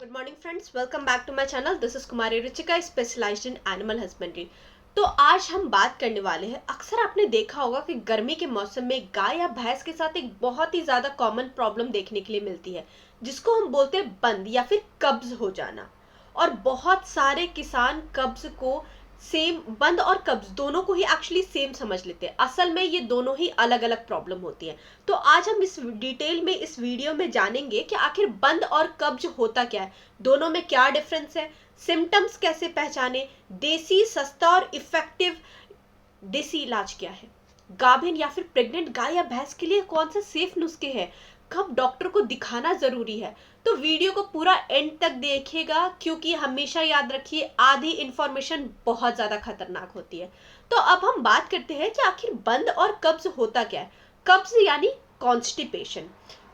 Good morning friends, welcome back to my channel. This is Kumari Ruchika, specialized in animal husbandry. तो आज हम बात करने वाले हैं, अक्सर आपने देखा होगा कि गर्मी के मौसम में गाय या भैंस के साथ एक बहुत ही ज्यादा कॉमन प्रॉब्लम देखने के लिए मिलती है, जिसको हम बोलते हैं बंद या फिर कब्ज हो जाना। और बहुत सारे किसान कब्ज को सेम, बंद और कब्ज दोनों को ही एक्चुअली सेम समझ लेते हैं। असल में ये दोनों ही अलग अलग प्रॉब्लम होती है। तो आज हम इस डिटेल में इस वीडियो में जानेंगे कि आखिर बंद और कब्ज होता क्या है, दोनों में क्या डिफरेंस है, सिम्टम्स कैसे पहचाने, देसी सस्ता और इफेक्टिव देसी इलाज क्या है, गाभिन या फिर प्रेग्नेंट गाय या भैंस के लिए कौन से सेफ नुस्खे हैं, कब डॉक्टर को दिखाना जरूरी है। तो वीडियो को पूरा एंड तक देखिएगा, क्योंकि हमेशा याद रखिए आधी इंफॉर्मेशन बहुत ज्यादा खतरनाक होती है। तो अब हम बात करते हैं कि आखिर बंद और कब्ज होता क्या है। कब्ज यानी कॉन्स्टिपेशन।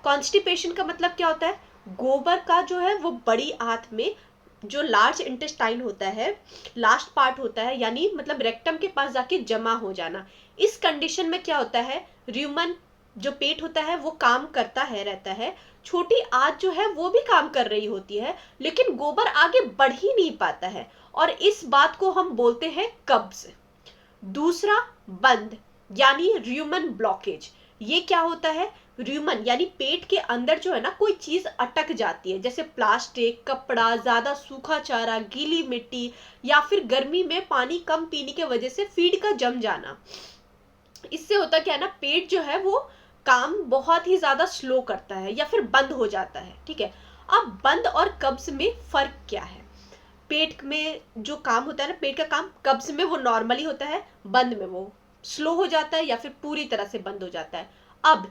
कॉन्स्टिपेशन का मतलब क्या होता है? गोबर का जो है वो बड़ी आंत में जो लार्ज इंटेस्टाइन होता है, लास्ट पार्ट होता है, यानी मतलब रेक्टम के पास जाके जमा हो जाना। इस कंडीशन में क्या होता है, र्यूमन जो पेट होता है वो काम करता है रहता है, छोटी आंत जो है वो भी काम कर रही होती है, लेकिन गोबर आगे बढ़ ही नहीं पाता है, और इस बात को हम बोलते हैं कब्ज। दूसरा बंद यानी र्यूमन ब्लॉकेज। ये क्या होता है? र्यूमन यानी पेट के अंदर जो है ना कोई चीज अटक जाती है, जैसे प्लास्टिक, कपड़ा, ज्यादा सूखा चारा, गीली मिट्टी, या फिर गर्मी में पानी कम पीने की वजह से फीड का जम जाना। इससे होता क्या है ना, पेट जो है वो काम बहुत ही ज्यादा स्लो करता है या फिर बंद हो जाता है। ठीक है, अब बंद और कब्ज में फर्क क्या है? पेट में जो काम होता है ना, पेट का काम कब्ज में वो नॉर्मली होता है, बंद में वो स्लो हो जाता है या फिर पूरी तरह से बंद हो जाता है। अब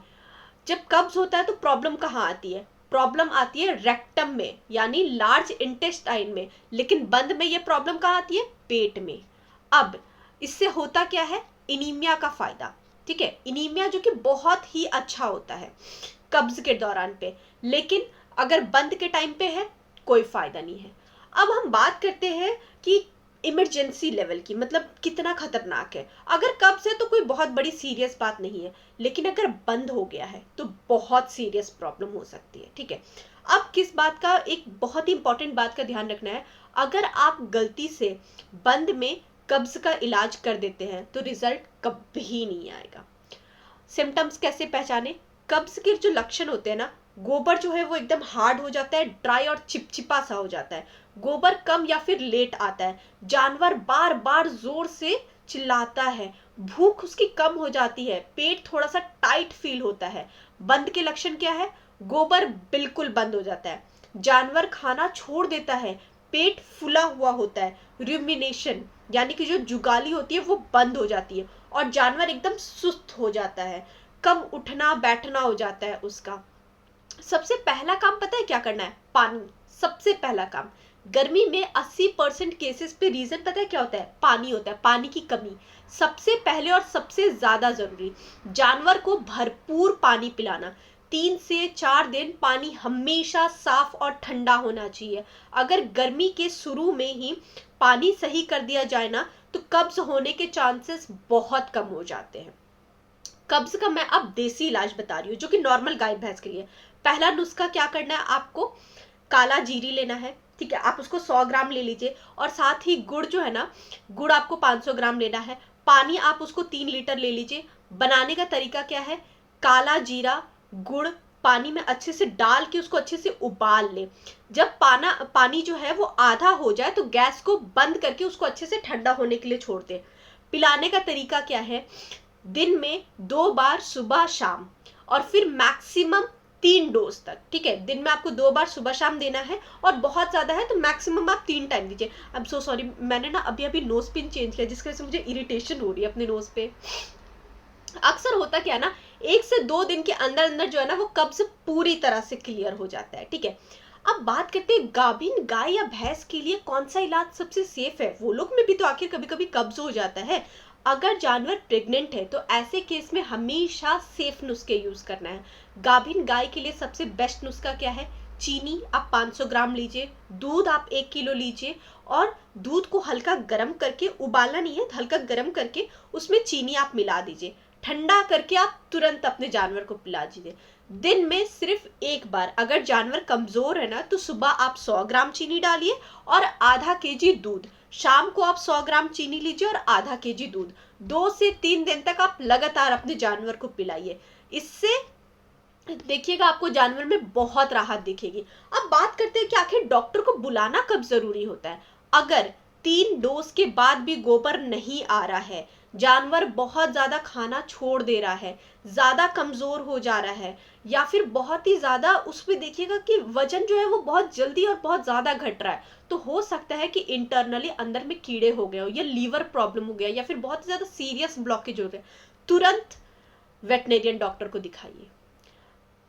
जब कब्ज होता है तो प्रॉब्लम कहाँ आती है? प्रॉब्लम आती है रेक्टम में, यानी लार्ज इंटेस्टाइन में, लेकिन बंद में ये प्रॉब्लम कहाँ आती है? पेट में। अब इससे होता क्या है? इनीमिया का फायदा। ठीक है, इनीमिया जो कि बहुत ही अच्छा होता है कब्ज के दौरान पे, लेकिन अगर बंद के टाइम पे है कोई फायदा नहीं है। अब हम बात करते हैं कि इमरजेंसी लेवल की, मतलब कितना खतरनाक है। अगर कब्ज है तो कोई बहुत बड़ी सीरियस बात नहीं है, लेकिन अगर बंद हो गया है तो बहुत सीरियस प्रॉब्लम हो सकती है। ठीक है, अब किस बात का, एक बहुत ही इंपॉर्टेंट बात का ध्यान रखना है। अगर आप गलती से बंद में कब्ज का इलाज कर देते हैं तो रिजल्ट कभी नहीं आएगा। सिम्टम्स कैसे पहचाने? कब्ज के जो लक्षण होते हैं ना, गोबर जो है वो एकदम हार्ड हो जाता है, ड्राई और चिपचिपा सा हो जाता है, गोबर कम या फिर लेट आता है, जानवर बार बार जोर से चिल्लाता है, भूख उसकी कम हो जाती है, पेट थोड़ा सा टाइट फील होता है। बंद के लक्षण क्या है? गोबर बिल्कुल बंद हो जाता है, जानवर खाना छोड़ देता है, पेट फूला हुआ होता है, रूमिनेशन यानी कि जो जुगाली होती है वो बंद हो जाती है, और जानवर एकदम सुस्त हो जाता है, कम उठना बैठना हो जाता है उसका। सबसे पहला काम पता है क्या करना है? पानी। सबसे पहला काम, गर्मी में 80% केसेस पे रीजन पता है क्या होता है? पानी होता है, पानी की कमी। सबसे पहले और सबसे ज्यादा जरूरी, जानवर को भरपूर पानी पिलाना। 3 से 4 दिन पानी हमेशा साफ और ठंडा होना चाहिए। अगर गर्मी के शुरू में ही पानी सही कर दिया जाए ना, तो कब्ज होने के चांसेस बहुत कम हो जाते हैं। कब्ज का मैं अब देसी इलाज बता रही हूँ, जो कि नॉर्मल गाय भैंस के लिए। पहला नुस्खा क्या करना है आपको? काला जीरी लेना है। ठीक है, आप उसको 100 ग्राम ले लीजिए, और साथ ही गुड़ जो है ना, गुड़ आपको 500 ग्राम लेना है। पानी आप उसको 3 लीटर ले लीजिए। बनाने का तरीका क्या है? काला जीरा गुड़ पानी में अच्छे से डाल के उसको अच्छे से उबाल ले। जब पानी जो है वो आधा हो जाए तो गैस को बंद करके उसको अच्छे से ठंडा होने के लिए छोड़ दे। पिलाने का तरीका क्या है? दिन में 2 बार, सुबह शाम, और फिर मैक्सिमम 3 डोज तक। ठीक है, दिन में आपको 2 बार सुबह शाम देना है, और बहुत ज्यादा है तो मैक्सिमम आप 3 टाइम दीजिए। आई एम सो सॉरी, मैंने ना अभी अभी नोज पिन चेंज किया, जिसकी वजह से मुझे इरिटेशन हो रही है अपने नोज पे। अक्सर होता क्या है ना, 1 से 2 दिन के अंदर अंदर जो है ना वो कब्ज पूरी तरह से क्लियर हो जाता है। ठीक है, अब बात करते हैं गाभिन गाय या भैंस के लिए कौन सा इलाज सबसे सेफ है। वो लोग में भी तो आखिर कभी कभी कब्ज हो जाता है। अगर जानवर प्रेग्नेंट है तो ऐसे केस में हमेशा सेफ नुस्खे यूज करना है। गाभिन गाय के लिए सबसे बेस्ट नुस्खा क्या है? चीनी आप 500 ग्राम लीजिए, दूध आप 1 किलो लीजिए, और दूध को हल्का गर्म करके, उबालना नहीं है, हल्का गर्म करके उसमें चीनी आप मिला दीजिए, ठंडा करके आप तुरंत अपने जानवर को पिला दीजिए। दिन में सिर्फ एक बार। अगर जानवर कमजोर है ना तो सुबह आप 100 ग्राम चीनी डालिए और आधा केजी दूध। शाम को आप 100 ग्राम चीनी लीजिए और आधा केजी दूध। 2 से 3 दिन तक आप लगातार अपने जानवर को पिलाइए। इससे देखिएगा आपको जानवर में बहुत राहत दिखेगी। अब बात करते हैं कि आखिर डॉक्टर को बुलाना कब जरूरी होता है। अगर 3 डोज के बाद भी गोबर नहीं आ रहा है, जानवर बहुत ज्यादा खाना छोड़ दे रहा है, ज्यादा कमजोर हो जा रहा है, या फिर बहुत ही ज्यादा उसमें देखिएगा कि वजन जो है वो बहुत जल्दी और बहुत ज्यादा घट रहा है, तो हो सकता है कि इंटरनली अंदर में कीड़े हो गए हो या लीवर प्रॉब्लम हो गया या फिर बहुत ही ज्यादा सीरियस ब्लॉकेज हो गया। तुरंत वेटनेरियन डॉक्टर को दिखाइए।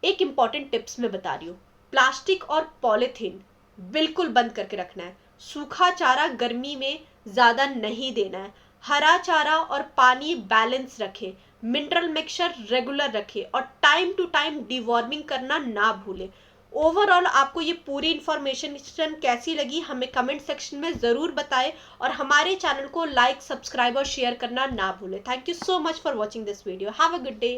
एक इंपॉर्टेंट टिप्स मैं बता रही हूँ, प्लास्टिक और पॉलिथीन बिल्कुल बंद करके रखना है। सूखा चारा गर्मी में ज्यादा नहीं देना है। हरा चारा और पानी बैलेंस रखें। मिनरल मिक्सचर रेगुलर रखें और टाइम टू टाइम डिवॉर्मिंग करना ना भूलें। ओवरऑल आपको ये पूरी इंफॉर्मेशन कैसी लगी हमें कमेंट सेक्शन में जरूर बताएं और हमारे चैनल को लाइक, सब्सक्राइब और शेयर करना ना भूलें। Thank you so much for watching this video. Have a good day.